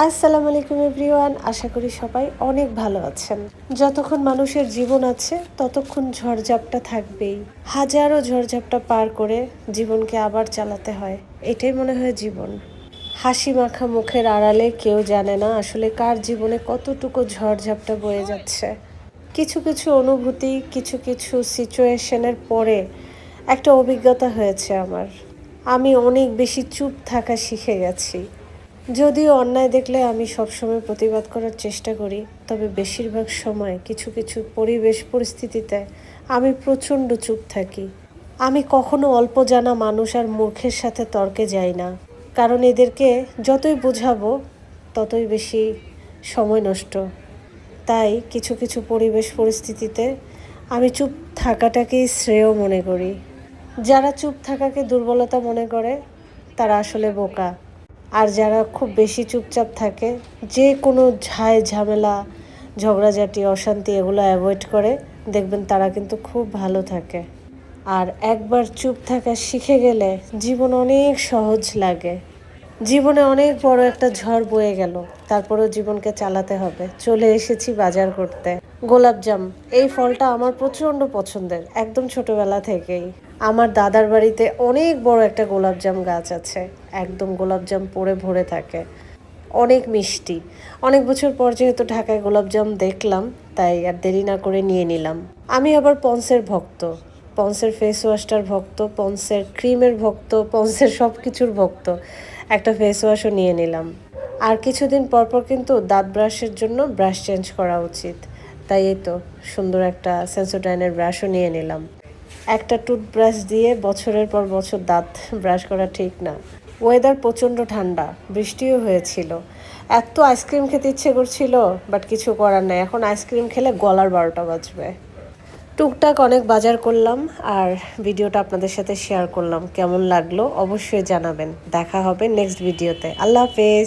আসসালামু আলাইকুম এভরিওয়ান, আশা করি সবাই অনেক ভালো আছেন। যতক্ষণ মানুষের জীবন আছে ততক্ষণ ঝড়ঝাপটা থাকবেই। হাজারো ঝড়ঝাপটা পার করে জীবনকে আবার চালাতে হয়, এটাই মনে হয় জীবন। হাসি মাখা মুখের আড়ালে কেউ জানে না আসলে কার জীবনে কতটুকু ঝড়ঝাপটা বয়ে যাচ্ছে। কিছু কিছু অনুভূতি, কিছু কিছু সিচুয়েশনের পরে একটা অভিজ্ঞতা হয়েছে আমার। আমি অনেক বেশি চুপ থাকা শিখে গেছি। যদিও অন্যায় দেখলে আমি সবসময় প্রতিবাদ করার চেষ্টা করি, তবে বেশিরভাগ সময় কিছু কিছু পরিবেশ পরিস্থিতিতে আমি প্রচণ্ড চুপ থাকি। আমি কখনো অল্প জানা মানুষ আর মূর্খের সাথে তর্কে যাই না, কারণ এদেরকে যতই বোঝাবো ততই বেশি সময় নষ্ট। তাই কিছু কিছু পরিবেশ পরিস্থিতিতে আমি চুপ থাকাটাকেই শ্রেয় মনে করি। যারা চুপ থাকাকে দুর্বলতা মনে করে তারা আসলে বোকা। আর যারা খুব বেশি চুপচাপ থাকে, যে কোনো ঝামেলা, ঝগড়াঝাটি, অশান্তি এগুলো অ্যাভয়েড করে, দেখবেন তারা কিন্তু খুব ভালো থাকে। আর একবার চুপ থাকা শিখে গেলে জীবন অনেক সহজ লাগে। জীবনে অনেক বড় একটা ঝড় বয়ে গেল, তারপরেও জীবনকে চালাতে হবে। চলে এসেছি বাজার করতে। গোলাপজাম, এই ফলটা আমার প্রচণ্ড পছন্দের, একদম ছোটবেলা থেকেই। আমার দাদার বাড়িতে অনেক বড় একটা গোলাপজাম গাছ আছে, একদম গোলাপজাম পড়ে ভরে থাকে, অনেক মিষ্টি। অনেক বছর পর যেহেতু ঢাকায় গোলাপজাম দেখলাম, তাই আর দেরি না করে নিয়ে নিলাম। আমি আবার পন্সের ভক্ত, পন্সের ফেস ওয়াশটার ভক্ত, পন্সের ক্রিমের ভক্ত, পন্সের সব কিছুর ভক্ত। একটা ফেস ওয়াশও নিয়ে নিলাম। আর কিছুদিন পরপর কিন্তু দাঁত ব্রাশের জন্য ব্রাশ চেঞ্জ করা উচিত, তাই এই তো সুন্দর একটা সেন্সোডাইনের ব্রাশও নিয়ে নিলাম। একটা টুথব্রাশ দিয়ে বছরের পর বছর দাঁত ব্রাশ করা ঠিক না। ওয়েদার প্রচণ্ড ঠান্ডা, বৃষ্টিও হয়েছিল। এত আইসক্রিম খেতে ইচ্ছে করছিল, বাট কিছু করার নাই, এখন আইসক্রিম খেলে গলার 12টা বাজবে। টুকটাক অনেক বাজার করলাম আর ভিডিওটা আপনাদের সাথে শেয়ার করলাম। কেমন লাগলো অবশ্যই জানাবেন। দেখা হবে নেক্সট ভিডিওতে। আল্লাহ হাফেজ।